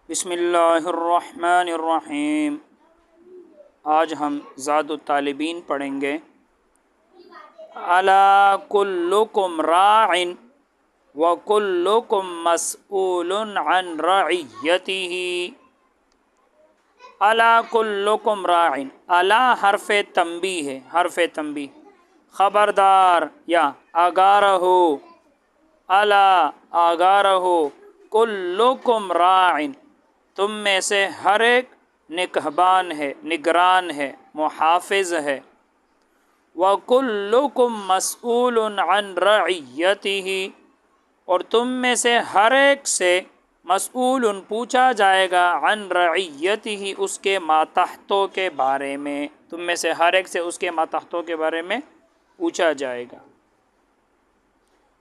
بسم اللہ الرحمن الرحیم۔ آج ہم زاد الطالبین پڑھیں گے۔ الا کلکم راع وکلکم مسئول عن رعیتہ۔ الا کلکم راع، الا حرف تنبیہ ہے، حرف تنبیہ، خبردار یا آگاہ رہو، الا آگاہ رہو، کلکم راع، تم میں سے ہر ایک نگہبان ہے، نگران ہے، محافظ ہے۔ وَكُلُّكُم مَّسْئُولٌ عَن رَعِيَّتِهِ، اور تم میں سے ہر ایک سے مسئول پوچھا جائے گا، عن رعیتہ، اس کے ماتحتوں کے بارے میں، تم میں سے ہر ایک سے اس کے ماتحتوں کے بارے میں پوچھا جائے گا۔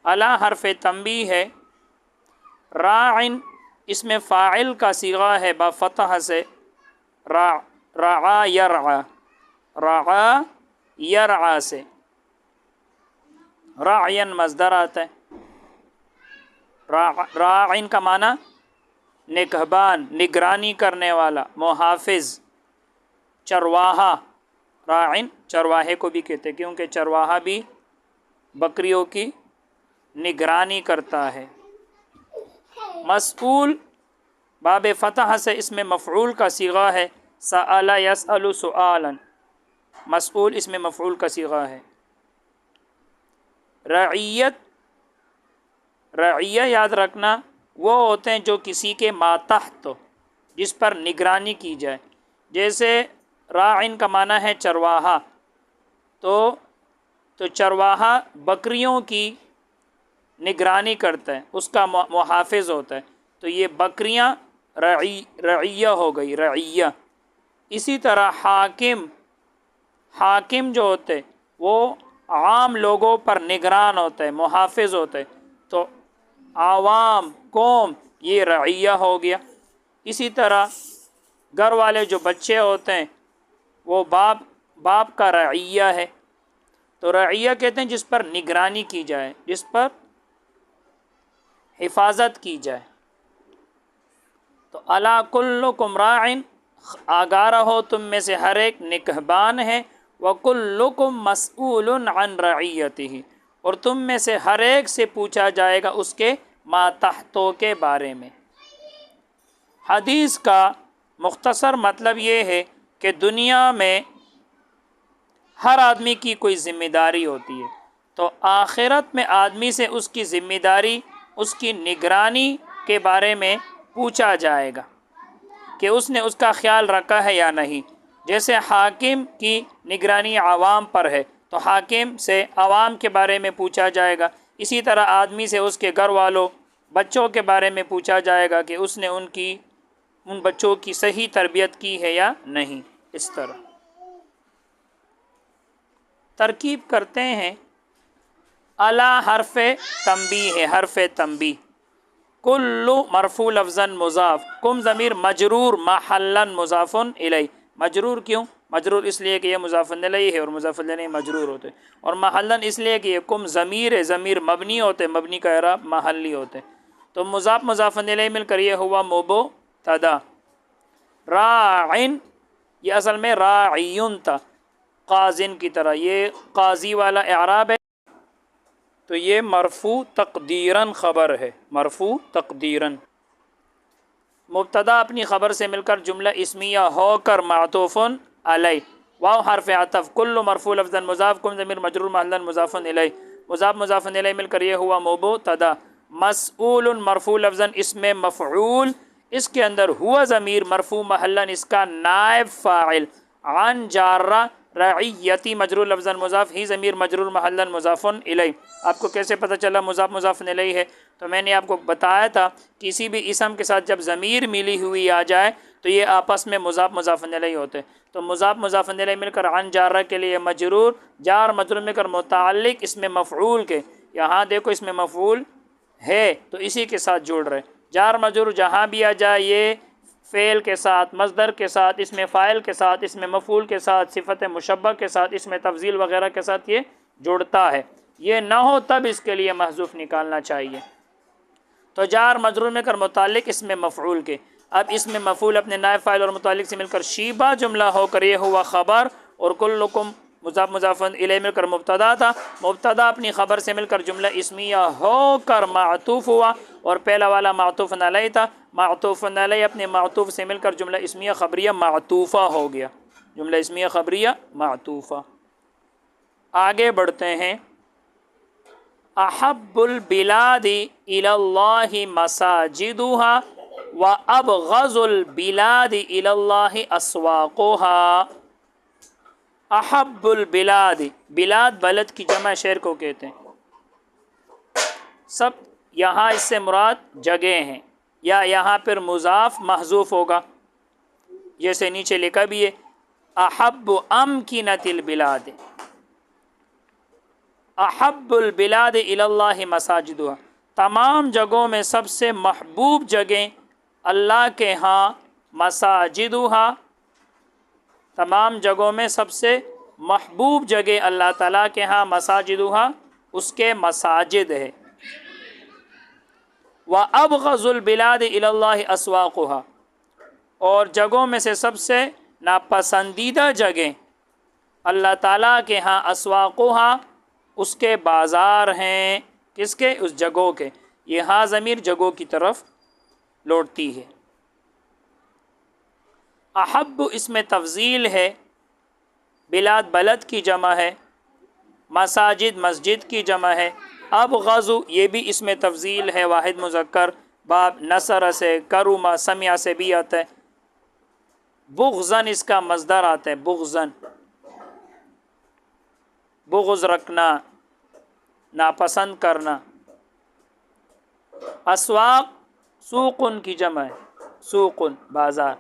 الا حرف تنبیہ ہے، راعن اس میں فاعل کا صیغہ ہے با فتح سے، رعا یرعا، رعا یرعا سے، راعین مصدر آتا ہے۔ راعن کا معنی نگہبان، نگرانی کرنے والا، محافظ، چرواہا۔ راعن چرواہے کو بھی کہتے ہیں، کیونکہ چرواہا بھی بکریوں کی نگرانی کرتا ہے۔ مسئول باب فتح سے اس میں مفعول کا صیغہ ہے، سأل یسأل سؤالا، مسئول اس میں مفعول کا صیغہ ہے۔ رعیت، رعیہ یاد رکھنا وہ ہوتے ہیں جو کسی کے ماتحت، جس پر نگرانی کی جائے۔ جیسے راعن کا معنی ہے چرواہا، تو چرواہا بکریوں کی نگرانی کرتا ہے، اس کا محافظ ہوتا ہے، تو یہ بکریاں رعیہ ہو گئی، رعیہ۔ اسی طرح حاکم، حاکم جو ہوتے وہ عام لوگوں پر نگران ہوتا ہے، محافظ ہوتا ہے، تو عوام، قوم، یہ رعیہ ہو گیا۔ اسی طرح گھر والے جو بچے ہوتے ہیں وہ باپ کا رعیہ ہے، تو رعیہ کہتے ہیں جس پر نگرانی کی جائے، جس پر حفاظت کی جائے۔ تو الا کلکم راع، آگاہ رہو تم میں سے ہر ایک نگہبان ہے، وکلکم مسئول عن رعیتہ، اور تم میں سے ہر ایک سے پوچھا جائے گا اس کے ماتحتوں کے بارے میں۔ حدیث کا مختصر مطلب یہ ہے کہ دنیا میں ہر آدمی کی کوئی ذمہ داری ہوتی ہے، تو آخرت میں آدمی سے اس کی ذمہ داری، اس کی نگرانی کے بارے میں پوچھا جائے گا کہ اس نے اس کا خیال رکھا ہے یا نہیں۔ جیسے حاکم کی نگرانی عوام پر ہے، تو حاکم سے عوام کے بارے میں پوچھا جائے گا۔ اسی طرح آدمی سے اس کے گھر والوں، بچوں کے بارے میں پوچھا جائے گا کہ اس نے ان بچوں کی صحیح تربیت کی ہے یا نہیں۔ اس طرح ترکیب کرتے ہیں۔ الا حرف تنبیہ ہے، حرف تنبیہ۔ کل مرفوع لفظاً مضاف، کم ضمیر مجرور محلاً مضاف الیہ۔ مجرور کیوں؟ مجرور اس لیے کہ یہ مضاف الیہ ہے اور مضاف الیہ مجرور ہوتے ہیں، اور محلاً اس لیے کہ یہ کم ضمیر ہے، ضمیر مبنی ہوتے، مبنی کا اعراب محلی ہوتے، تو مضاف الیہ مل کر یہ ہوا مبتدا۔ راعن یہ اصل میں راعیون تھا، قاضن کی طرح، یہ قاضی والا اعراب ہے، تو یہ مرفوع تقدیراً خبر ہے، مرفوع تقدیراً۔ مبتدا اپنی خبر سے مل کر جملہ اسمیہ ہو کر معطوف علیہ، واو حرف عطف، کل مرفوع لفظاً مضاف، کم ضمیر مجرور محلاً مضاف الیہ، مضاف الیہ مل کر یہ ہوا مبتدا۔ مسئول مرفوع لفظاً اسم مفعول، اس کے اندر ہوا ضمیر مرفوع محلاً اس کا نائب فاعل، عن جارہ رعیتی مجرور لفظاً مضاف، ہی ضمیر مجرور محلاً مضاف الیہ۔ آپ کو کیسے پتہ چلا مضاف الیہ ہے؟ تو میں نے آپ کو بتایا تھا کسی بھی اسم کے ساتھ جب ضمیر ملی ہوئی آ جائے تو یہ آپس میں مضاف الیہ ہوتے ہیں، تو مضاف الیہ مل کر عن جارہ کے لیے مجرور، جار مجرور مل کر متعلق اس میں مفعول کے، یہاں دیکھو اس میں مفعول ہے تو اسی کے ساتھ جوڑ رہے، جار مجرور جہاں بھی آ جائے یہ فعل کے ساتھ، مصدر کے ساتھ، اس میں فاعل کے ساتھ، اس میں مفعول کے ساتھ، صفت مشبہ کے ساتھ، اس میں تفضیل وغیرہ کے ساتھ یہ جڑتا ہے، یہ نہ ہو تب اس کے لیے محذوف نکالنا چاہیے۔ تو جار مجرور میں کر متعلق اس میں مفعول کے، اب اس میں مفعول اپنے نائب فاعل اور متعلق سے مل کر شیبہ جملہ ہو کر یہ ہوا خبر، اور کلکم مضاف مضاف الیہ مل کر مبتدا تھا، مبتدا اپنی خبر سے مل کر جملہ اسمیہ ہو کر معطوف ہوا، اور پہلا والا معطوف علیہ تھا، معطوف علیہ اپنے معطوف سے مل کر جملہ اسمیہ خبریہ معطوفہ ہو گیا، جملہ اسمیہ خبریہ معطوفہ۔ آگے بڑھتے ہیں۔ احب البلاد الی اللہ مساجدها وابغض البلاد الی اللہ اسواقها۔ احب البلاد، بلاد بلد کی جمع شہر کو کہتے ہیں، سب یہاں اس سے مراد جگہ ہیں، یا یہاں پر مضاف محذوف ہوگا جیسے نیچے لکھا بھی ہے احب امکنۃ البلاد، احب البلاد الی اللہ مساجدها، تمام جگہوں میں سب سے محبوب جگہیں اللہ کے ہاں مساجدها، تمام جگہوں میں سب سے محبوب جگہ اللہ تعالیٰ کے ہاں مساجدها اس کے مساجد ہے، وابغض البلاد الی اللہ اسواقها، اور جگہوں میں سے سب سے ناپسندیدہ جگہ اللہ تعالیٰ کے ہاں اسواقها اس کے بازار ہیں، کس کے؟ اس جگہوں کے، یہ ہاں ضمیر جگہوں کی طرف لوٹتی ہے۔ احب اس میں تفضیل ہے، بلاد بلد کی جمع ہے، مساجد مسجد کی جمع ہے، ابغض یہ بھی اس میں تفضیل ہے، واحد مذکر، باب نصر سے کرما سمع سے بھی آتا ہے، بغضن اس کا مصدر آتا ہے، بغضن بغض رکھنا، ناپسند کرنا۔ اسواق سوقن کی جمع ہے، سوقن بازار۔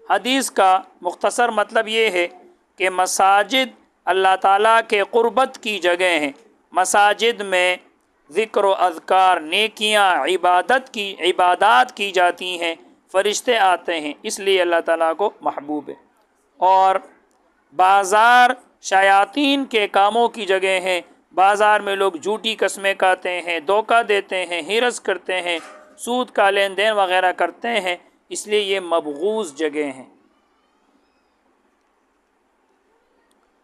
حدیث کا مختصر مطلب یہ ہے کہ مساجد اللہ تعالیٰ کے قربت کی جگہ ہیں، مساجد میں ذکر و اذکار، نیکیاں، عبادات کی جاتی ہیں، فرشتے آتے ہیں، اس لیے اللہ تعالیٰ کو محبوب ہے۔ اور بازار شیاطین کے کاموں کی جگہ ہیں، بازار میں لوگ جھوٹی قسمیں کھاتے ہیں، دھوکہ دیتے ہیں، ہرس کرتے ہیں، سود کا لین دین وغیرہ کرتے ہیں، اس لیے یہ مبغوض جگہ ہیں۔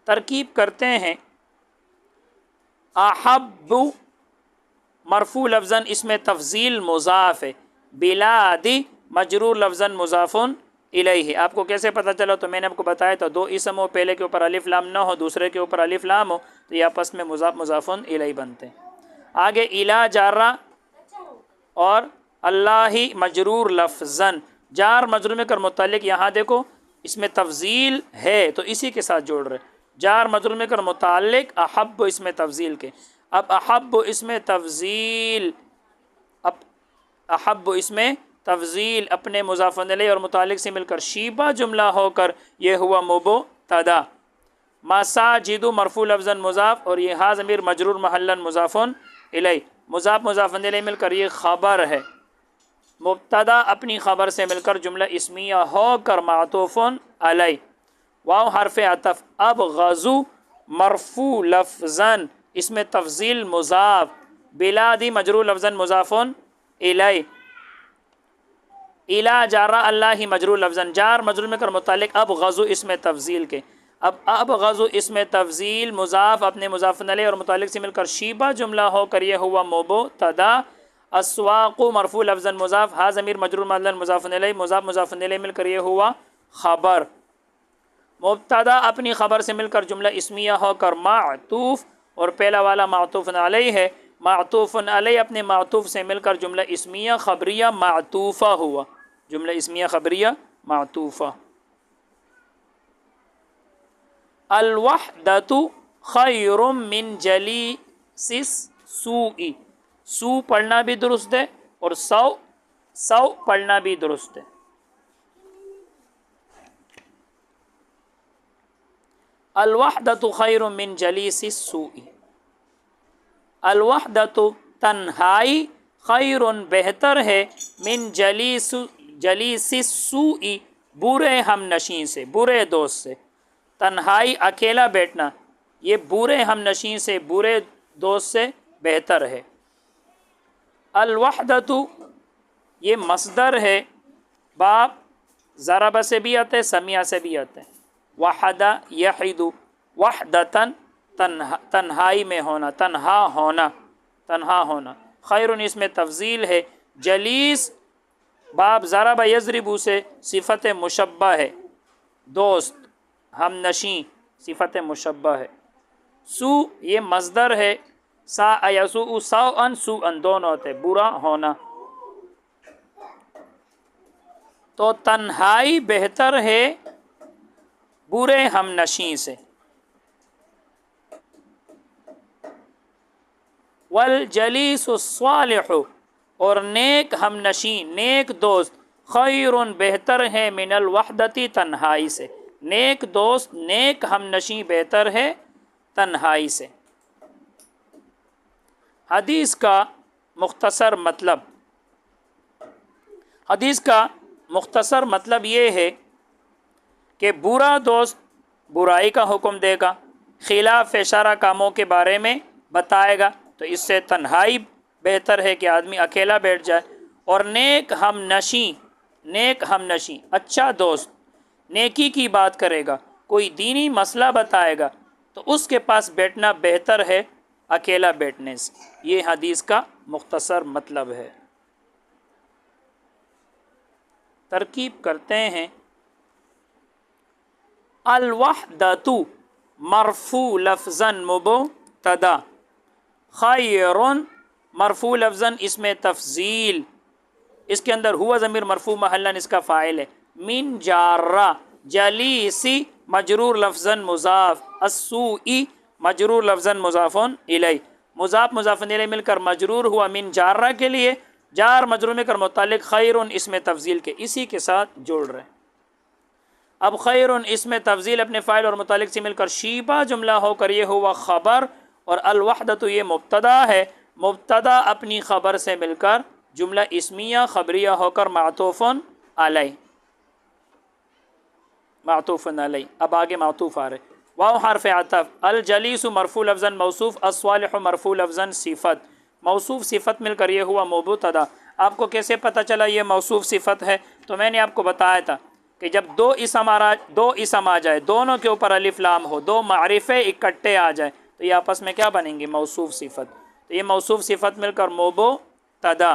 ترکیب کرتے ہیں۔ احب مرفوع لفظاً اس میں تفضیل مضاف ہے، بلادی مجرور لفظاً مضاف الیہ۔ آپ کو کیسے پتہ چلا؟ تو میں نے آپ کو بتایا تھا، دو اسم ہو، پہلے کے اوپر الف لام نہ ہو، دوسرے کے اوپر الف لام ہو، تو یہ آپس میں مضاف مضاف الیہ بنتے ہیں۔ آگے الی جارہ اور اللہ مجرور لفظاً، جار مجرور میں کر متعلق، یہاں دیکھو اس میں تفضیل ہے تو اسی کے ساتھ جوڑ رہے، جار مجرور میں کر متعلق احب اس میں تفضیل کے۔ اب احب اس میں تفضیل، احب اس میں تفضیل اپنے مضاف الیہ اور متعلق سے مل کر شیبہ جملہ ہو کر یہ ہوا مبتدا، مساجد مرفوع لفظاً مضاف، اور یہ ہا ضمیر مجرور محلاً مضاف الیہ، مضاف مضاف الیہ مل کر یہ خبر ہے، مبتدا اپنی خبر سے مل کر جملہ اسمیہ ہو کر معطوف علیہ، واو حرف عطف، ابغض مرفوع لفظاً اس میں تفضیل مضاف، بلادی مجرور لفظاً مضاف الیہ، الی جارہ اللہ مجرور لفظاً، جار مجرور میں کر متعلق ابغض اس میں تفضیل کے۔ اب ابغض اس میں تفضیل مضاف اپنے مضاف علیہ اور متعلق سے مل کر شیبہ جملہ ہو کر یہ ہوا مبتدا، اسواق مرفوع لفظاً مضاف، ہا ضمیر مجرور محلاً مضاف الیہ، مضاف مضاف الیہ مل کر یہ ہوا خبر، مبتدا اپنی خبر سے مل کر جملہ اسمیہ ہو کر معطوف، اور پہلا والا معطوف علیہ ہے، معطوف علیہ اپنے معطوف سے مل کر جملہ اسمیہ خبریہ معطوفہ ہوا، جملہ اسمیہ خبریہ معطوفہ۔ الوحدۃ خیر من جلیس السوء، سو پڑھنا بھی درست ہے اور سو پڑھنا بھی درست ہے۔ الوحدۃ خیر من جلیس السوء، الوحدۃ تنہائی، خیر بہتر ہے، من جلیس السوء برے ہم نشین سے، برے دوست سے، تنہائی اکیلا بیٹھنا یہ برے ہم نشین سے، برے دوست سے بہتر ہے۔ الوحدۃ یہ مصدر ہے، باب ضرب سے بھی آتے ہیں، سمیع سے بھی آتے ہیں۔ وحد یحد، وحدتن تنہائی میں ہونا، تنہا ہونا، تنہا ہونا۔ خیر اس میں تفضیل ہے۔ جلیس باب ضرب یضرب سے صفت مشبہ ہے، دوست، ہم نشیں، صفت مشبہ ہے۔ سو یہ مصدر ہے، سا یسوء سوءا سوءا دونوں ہوتے، برا ہونا۔ تو تنہائی بہتر ہے برے ہم نشیں سے۔ والجلیس الصالح، اور نیک ہم نشیں، نیک دوست، خیر بہتر ہے من الوحدتی تنہائی سے، نیک دوست، نیک ہم نشیں بہتر ہے تنہائی سے۔ حدیث کا مختصر مطلب، حدیث کا مختصر مطلب یہ ہے کہ برا دوست برائی کا حکم دے گا، خلاف شرع کاموں کے بارے میں بتائے گا، تو اس سے تنہائی بہتر ہے کہ آدمی اکیلا بیٹھ جائے۔ اور نیک ہم نشیں، نیک ہم نشیں، اچھا دوست نیکی کی بات کرے گا، کوئی دینی مسئلہ بتائے گا، تو اس کے پاس بیٹھنا بہتر ہے اکیلا بیٹھنے سے۔ یہ حدیث کا مختصر مطلب ہے۔ ترکیب کرتے ہیں۔ الوحدۃ مرفوع لفظا مبتدا، خیر مرفوع لفظا اسم تفضیل، اس کے اندر ہوا ضمیر مرفوع محلاً اس کا فاعل ہے۔ من جارہ جلیسی مجرور لفظا مضاف، السوء مجرور لفظا مضاف الیہ، مضاف مضاف الیہ مل کر مجرور ہوا من جارہ کے لیے، جار مجرور میں کر متعلق خیر اسم تفضیل کے، اسی کے ساتھ جوڑ رہے ہیں۔ اب خیر اسم تفضیل اپنے فاعل اور متعلق سے مل کر شیبہ جملہ ہو کر یہ ہوا خبر، اور الوحدۃ یہ مبتدا ہے، مبتدا اپنی خبر سے مل کر جملہ اسمیہ خبریہ ہو کر معطوف علیہ، معطوف علیہ۔ اب آگے معطوف آ رہے، واو حرف عطف، الجلیس مرفوع لفظا موصوف، الصالح مرفوع لفظا صفت، موصوف صفت مل کر یہ ہوا مبتدا۔ آپ کو کیسے پتہ چلا یہ موصوف صفت ہے؟ تو میں نے آپ کو بتایا تھا کہ جب دو اسم آ جائے، دونوں کے اوپر الف لام ہو، دو معرفے اکٹھے آ جائے، تو یہ آپس میں کیا بنیں گے؟ موصوف صفت۔ تو یہ موصوف صفت مل کر مبتدا۔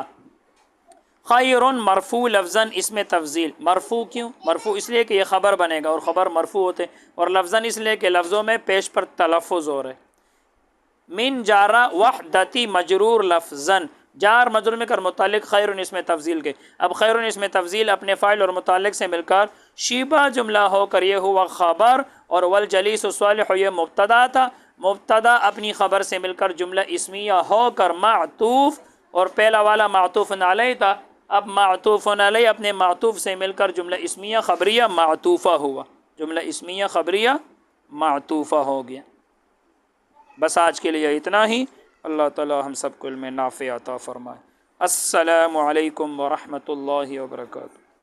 خیر مرفوع لفظا اسم تفضیل، مرفوع کیوں؟ مرفوع اس لیے کہ یہ خبر بنے گا، اور خبر مرفوع ہوتے، اور لفظاً اس لیے کہ لفظوں میں پیش پر تلفظ ہو رہے۔ من جارہ وحدتی مجرور لفظاً، جار مجرور میں کر متعلق خیر اسم تفضیل کے۔ اب خیر اسم تفضیل اپنے فاعل اور متعلق سے مل کر شیبہ جملہ ہو کر یہ ہوا خبر، اور والجلیس الصالح یہ مبتدا تھا، مبتدا اپنی خبر سے مل کر جملہ اسمیہ ہو کر معطوف، اور پہلا والا معطوف علیہ تھا، اب معطوف علیہ اپنے معطوف سے مل کر جملہ اسمیہ خبریہ معطوفہ ہوا، جملہ اسمیہ خبریہ معطوفہ ہو گیا۔ بس آج کے لیے اتنا ہی۔ اللہ تعالی ہم سب کو علم نافع عطا فرمائے۔ السلام علیکم ورحمۃ اللہ وبرکاتہ۔